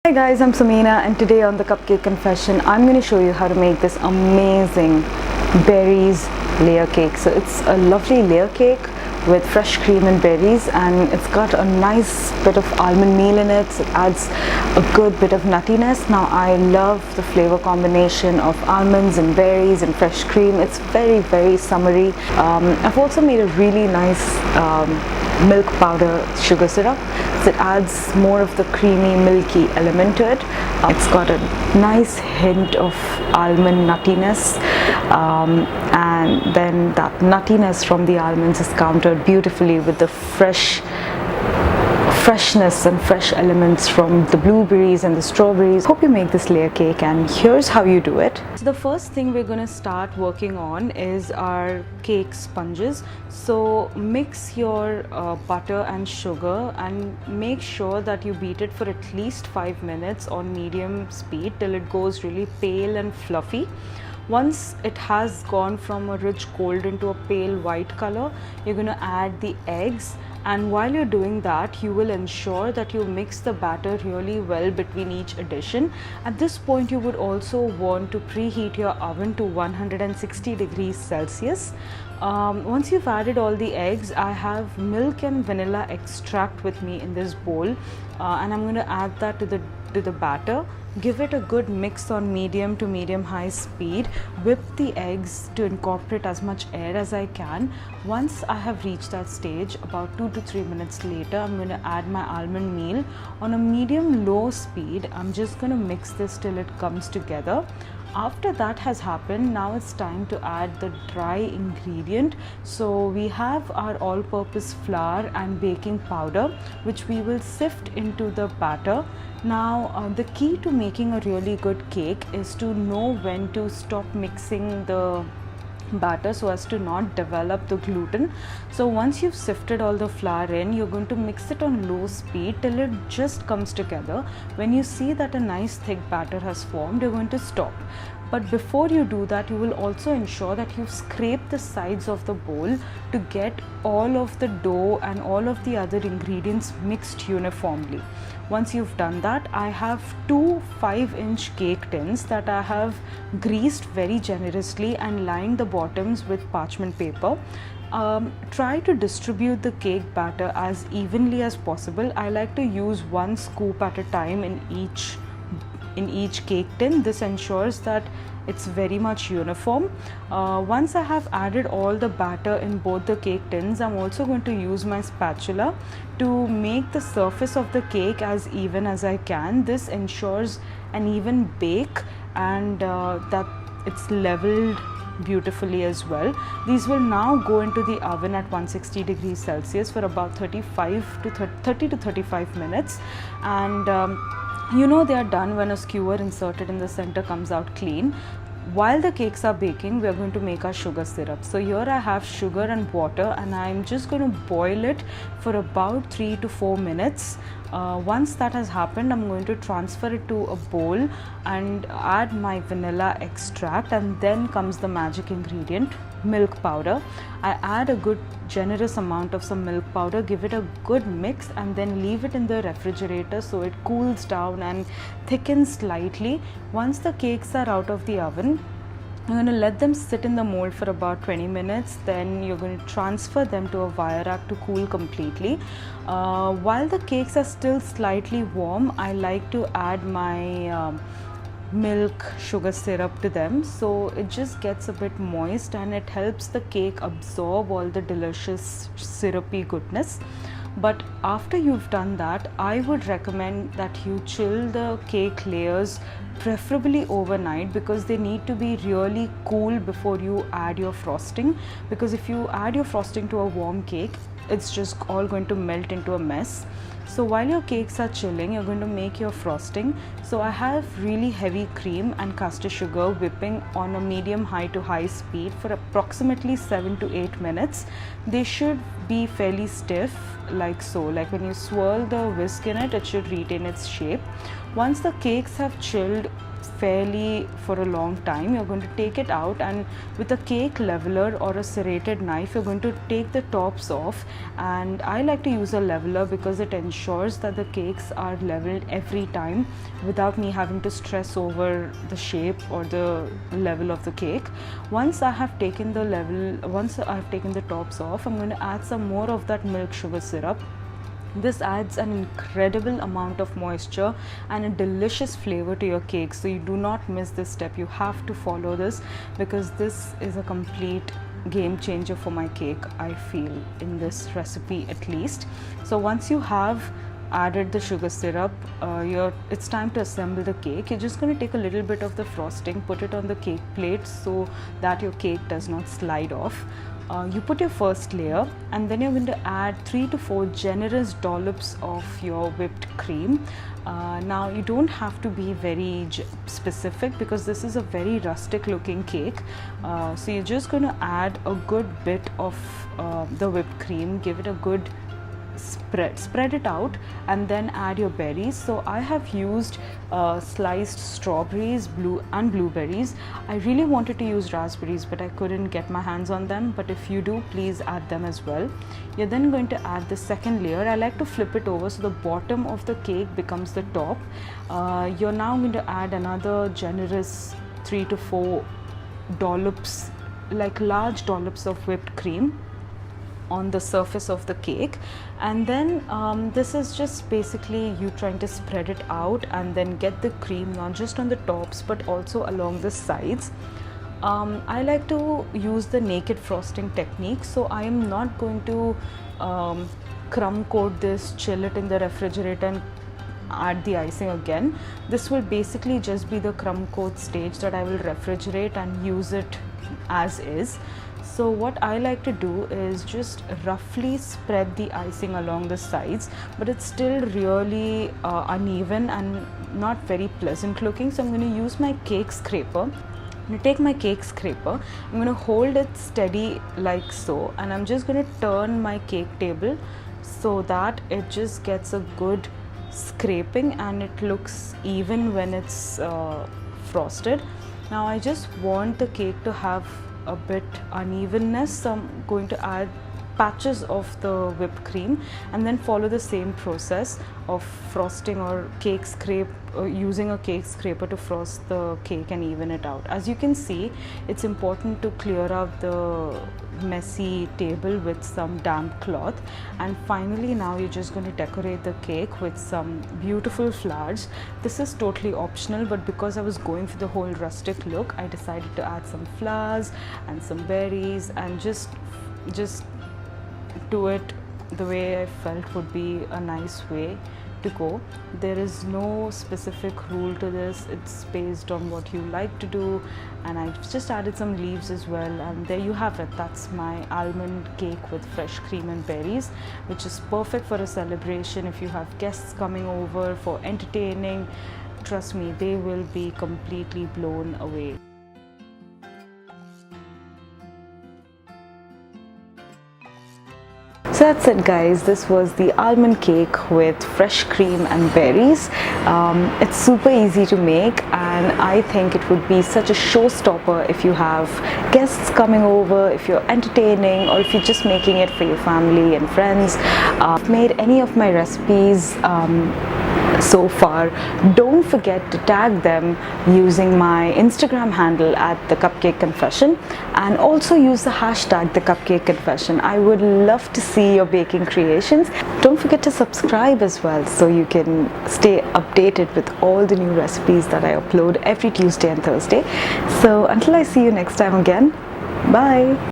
Hi guys, I'm Samina and today on the Cupcake Confession, I'm going to show you how to make this amazing berries layer cake. So it's a lovely layer cake with fresh cream and berries, and it's got a nice bit of almond meal in it. So it adds a good bit of nuttiness. Now I love the flavor combination of almonds and berries and fresh cream. It's very summery. I've also made a really nice milk powder sugar syrup, so it adds more of the creamy milky element to it. It's got a nice hint of almond nuttiness, and then that nuttiness from the almonds is countered beautifully with the freshness and fresh elements from the blueberries and the strawberries. Hope you make this layer cake, and here's how you do it. So the first thing we're going to start working on is our cake sponges. So mix your butter and sugar and make sure that you beat it for at least 5 minutes on medium speed till it goes really pale and fluffy. Once it has gone from a rich gold into a pale white color, you're going to add the eggs, and while you're doing that, you will ensure that you mix the batter really well between each addition. At this point, you would also want to preheat your oven to 160 degrees Celsius. Once you've added all the eggs, I have milk and vanilla extract with me in this bowl, and I'm going to add that to the batter. Give it a good mix on medium to medium high speed. Whip the eggs to incorporate as much air as I can. Once I have reached that stage, about 2 to 3 minutes later, I'm going to add my almond meal on a medium low speed. I'm just going to mix this till it comes together. After that has happened, now it's time to add the dry ingredient. So we have our all-purpose flour and baking powder, which we will sift into the batter. Now the key to making a really good cake is to know when to stop mixing the batter so as to not develop the gluten. So once you've sifted all the flour in, you're going to mix it on low speed till it just comes together. When you see that a nice thick batter has formed, you're going to stop. But before you do that, you will also ensure that you scrape the sides of the bowl to get all of the dough and all of the other ingredients mixed uniformly. Once you've done that, I have two 5-inch cake tins that I have greased very generously and lined the bottoms with parchment paper. Try to distribute the cake batter as evenly as possible. I like to use 1 scoop at a time in each cake tin. This ensures that it's very much uniform. Once I have added all the batter in both the cake tins, I'm also going to use my spatula to make the surface of the cake as even as I can. This ensures an even bake and that it's leveled beautifully as well. These will now go into the oven at 160 degrees Celsius for about 30 to 35 minutes, and you know they are done when a skewer inserted in the center comes out clean. While the cakes are baking, we are going to make our sugar syrup. So here I have sugar and water, and I'm just going to boil it for about 3 to 4 minutes. Once that has happened, I'm going to transfer it to a bowl and add my vanilla extract, and then comes the magic ingredient, milk powder. I add a good generous amount of some milk powder, give it a good mix, and then leave it in the refrigerator so it cools down and thickens slightly. Once the cakes are out of the oven, you're going to let them sit in the mold for about 20 minutes. Then you're going to transfer them to a wire rack to cool completely. While the cakes are still slightly warm, I like to add my milk sugar syrup to them, so it just gets a bit moist and it helps the cake absorb all the delicious syrupy goodness. But after you've done that, I would recommend that you chill the cake layers, preferably overnight, because they need to be really cool before you add your frosting. Because if you add your frosting to a warm cake, it's just all going to melt into a mess. So while your cakes are chilling, you're going to make your frosting. So I have really heavy cream and caster sugar whipping on a medium high to high speed for approximately 7 to 8 minutes. They should be fairly stiff, like so. Like when you swirl the whisk in it, it should retain its shape. Once the cakes have chilled fairly for a long time, you're going to take it out, and with a cake leveler or a serrated knife, you're going to take the tops off. And I like to use a leveler because it ensures that the cakes are leveled every time without me having to stress over the shape or the level of the cake. Once I've taken the tops off, I'm going to add some more of that milk sugar syrup. This adds an incredible amount of moisture and a delicious flavor to your cake, so you do not miss this step. You have to follow this because this is a complete game changer for my cake, I feel, in this recipe at least. So once you have added the sugar syrup, it's time to assemble the cake. You're just going to take a little bit of the frosting, put it on the cake plate so that your cake does not slide off. You put your first layer, and then you're going to add 3 to 4 generous dollops of your whipped cream. Now you don't have to be very specific because this is a very rustic looking cake, so you're just going to add a good bit of the whipped cream, give it a good spread it out, and then add your berries. So I have used sliced strawberries, blueberries. I really wanted to use raspberries, but I couldn't get my hands on them, but if you do, please add them as well. You're then going to add the second layer. I like to flip it over so the bottom of the cake becomes the top. You're now going to add another generous 3 to 4 dollops, like large dollops of whipped cream on the surface of the cake. And then this is just basically you trying to spread it out and then get the cream not just on the tops but also along the sides. I like to use the naked frosting technique, so I am not going to crumb coat this, chill it in the refrigerator and add the icing again. This will basically just be the crumb coat stage that I will refrigerate and use it as is. So what I like to do is just roughly spread the icing along the sides, but it's still really uneven and not very pleasant looking. So I'm going to use my cake scraper. I'm going to take my cake scraper, I'm going to hold it steady like so, and I'm just going to turn my cake table so that it just gets a good scraping and it looks even when it's frosted. Now I just want the cake to have a bit unevenness, so I'm going to add patches of the whipped cream and then follow the same process of frosting or cake scrape, using a cake scraper to frost the cake and even it out. As you can see, it's important to clear out the messy table with some damp cloth. And finally, now you're just going to decorate the cake with some beautiful flowers. This is totally optional, but because I was going for the whole rustic look, I decided to add some flowers and some berries and just do it the way I felt would be a nice way to go. There is no specific rule to this, it's based on what you like to do, and I've just added some leaves as well, and there you have it. That's my almond cake with fresh cream and berries, which is perfect for a celebration. If you have guests coming over for entertaining, trust me, they will be completely blown away. So that's it, guys. This was the almond cake with fresh cream and berries. It's super easy to make, and I think it would be such a showstopper if you have guests coming over, if you're entertaining, or if you're just making it for your family and friends. I've made any of my recipes so far, don't forget to tag them using my Instagram handle at the Cupcake Confession, and also use the hashtag the Cupcake Confession. I would love to see your baking creations. Don't forget to subscribe as well so you can stay updated with all the new recipes that I upload every Tuesday and Thursday. So until I see you next time again, bye.